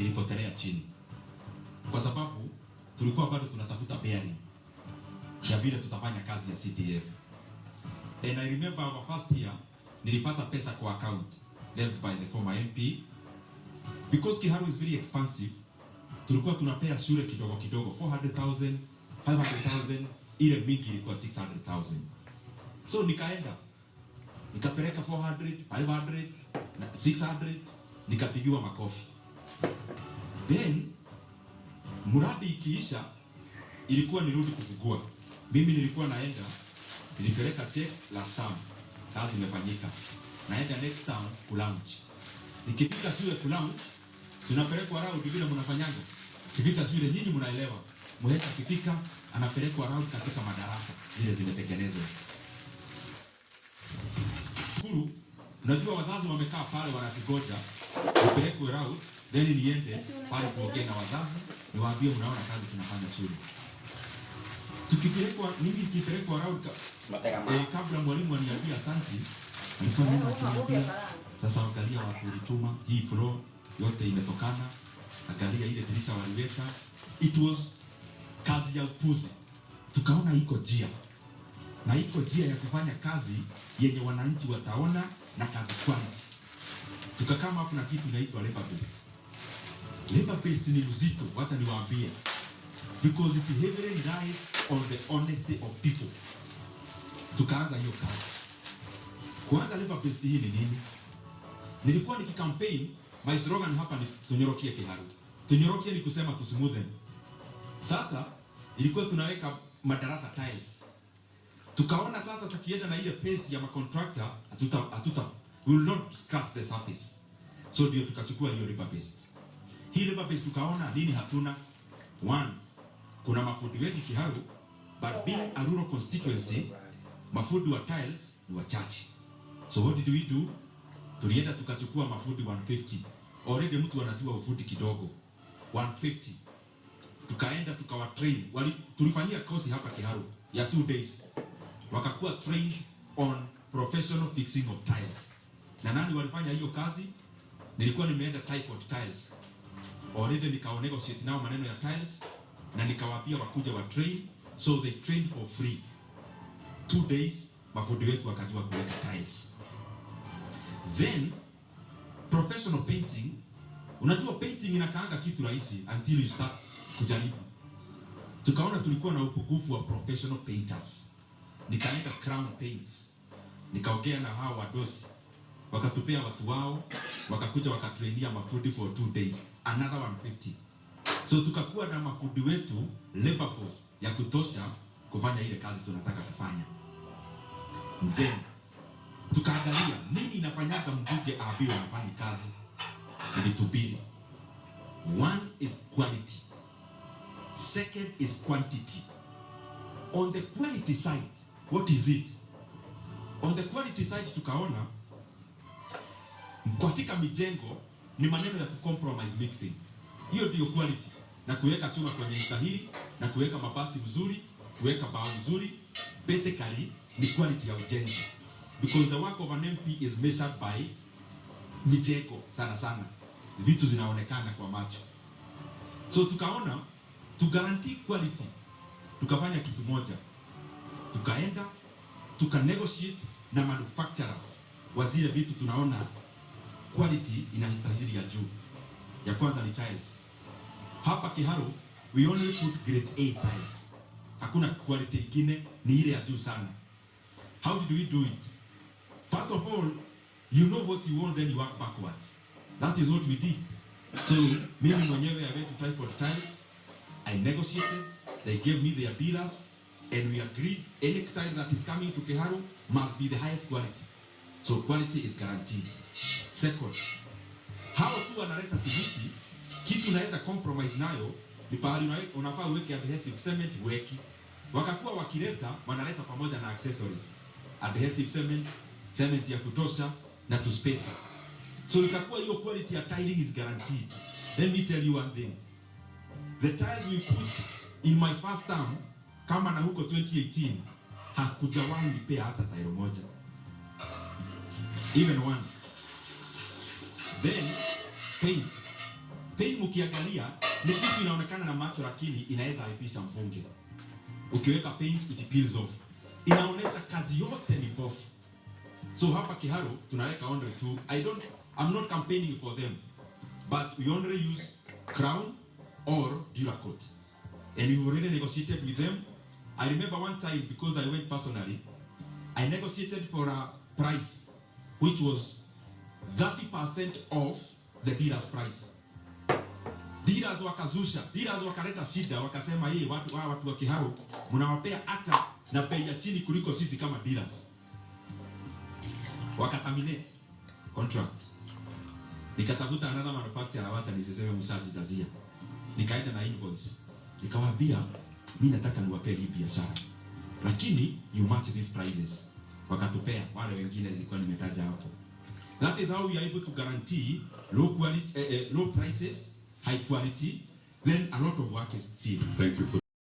ilipotelea chini, kwa sababu tulikuwa bado tunatafuta bearing ya vile tutafanya kazi ya CDF. And I remember our first year nilipata pesa kwa account left by the former MP because Kiharu is very expensive. Tulikuwa tunapea shule kidogo kidogo 400,000, 500,000, ile mingi ilikuwa 600,000. So nikaenda nikapeleka 400, 500, 600, nikapigiwa makofi. Then muradi ikiisha ilikuwa nirudi kufugua. Mimi nilikuwa naenda, nilipeleka check last term, kazi imefanyika. Naenda next term kulaunch. Nikifika shule kulaunch, tunapelekwa round vile mnafanyanga. Kifika shule nyinyi mnaelewa. Mheta kifika anapelekwa round katika madarasa zile zimetengenezwa. Kuru, unajua wazazi wamekaa pale wanakigoja nipelekwe round, then niende pale kuongea na wazazi niwaambie mnaona kazi tunafanya shule. Tukipelekwa mimi nikipelekwa round kabla mwalimu aniambia asante, alikuwa anaambia sasa angalia watu walituma hii floor yote imetokana, angalia ile dirisha waliweka. It was kazi ya upuzi. Tukaona iko njia. Na iko njia ya kufanya kazi yenye wananchi wataona na kazi quality. Tukakama hapo na kitu inaitwa labor based. Labor based ni mzito, wacha niwaambie. Because it heavily relies on the honesty of people. Tukaanza hiyo kazi. Kuanza labor based hii ni nini? Nilikuwa nikikampaign, my slogan hapa ni tunyorokie Kiharu. Tunyorokie ni kusema tusimuthen. Sasa ilikuwa tunaweka madarasa tiles. Tukaona sasa tukienda na ile pace ya macontractor we will not scratch the surface. So ndio tukachukua hiyo labor based. Hii labor based tukaona nini hatuna. One, kuna mafundi wengi Kiharu, but being a rural constituency, mafundi wa tiles ni wachache. So what did we do? Tulienda tukachukua mafundi 150. Already mtu anajua ufundi kidogo. 150. Tukaenda tukawa train. Tulifanyia course hapa Kiharu ya 2 days. Wakakuwa trained on professional fixing of tiles. Na nani walifanya hiyo kazi? Nilikuwa nimeenda Typhoid Tiles. Already nikaonegotiate nao maneno ya tiles na nikawaambia wakuja wa train, so they trained for free. 2 days mafundi wetu wakajua kuweka tiles. Then professional painting, unajua painting inakaanga kitu rahisi until you start kujaribu. Tukaona tulikuwa na upungufu wa professional painters. Nikaenda Crown Paints. Nikaongea na hao wadosi. Wakatupea watu wao, wakakuja wakatrainia mafundi for 2 days, another 150. So tukakuwa na mafundi wetu labor force ya kutosha kufanya ile kazi tunataka kufanya. Then tukaangalia nini inafanyaka mbunge aambiwe afanye kazi. Ilitubiri. One is quality. Second is quantity. On the quality side, what is it? On the quality side tukaona katika mijengo ni maneno ya kucompromise mixing. Hiyo ndio quality. Na kuweka chuma kwenye stahili, na kuweka mabati mzuri, kuweka bao mzuri. Basically ni quality ya ujenzi. Because the work of an MP is measured by mijengo sana sana. Vitu zinaonekana kwa macho. So tukaona to guarantee quality, tukafanya kitu moja. Tukaenda tukanegotiate na manufacturers wa zile vitu tunaona quality inastahili ya juu. Ya kwanza ni tiles. Hapa Kiharu we only put grade A tiles. Hakuna quality ingine, ni ile ya juu sana. How did we do it? First of all, you know what you want, then you work backwards. That is what we did. So mimi mwenyewe I went to Typhoid Tiles. I negotiated. They gave me their dealers, and we agreed any tile that is coming to Kiharu must be the highest quality. So quality is guaranteed. Second, hao tu wanaleta simiti, kitu unaweza compromise nayo ni pahali unafaa uweke adhesive cement uweki. Wakakuwa wakileta wanaleta pamoja na accessories. Adhesive cement, cement ya kutosha na to spacer. So ikakuwa hiyo quality ya tiling is guaranteed. Let me tell you one thing. The tiles we put in my first term, kama na huko 2018, hakujawahi nipea hata tile moja. Even one. Then paint. paint mkiangalia ni kitu inaonekana na macho, lakini inaweza haipisha mpunge. Ukiweka paint it peels off. Inaonesha kazi yote ni bofu. So hapa Kiharu tunaweka only two. I'm not campaigning for them, but we only use Crown or Duracoat. And we've already negotiated with them. I remember one time, because I went personally, I negotiated for a price which was 30% off the dealer's price. Dealers wakazusha, dealers wakaleta shida, wakasema hii watu wa Kiharu mnawapea hata na bei ya chini kuliko sisi kama dealers. Wakaterminate contract. Nikatafuta another manufacturer, wacha nisiseme mshaji Jazia. Nikaenda na invoice. Nikawaambia mimi nataka niwapee hii biashara, lakini you match these prices. Wakatupea wale wengine nilikuwa nimetaja hapo. That is how we are able to guarantee low quality, low prices, high quality, then a lot of work is seen. Thank you for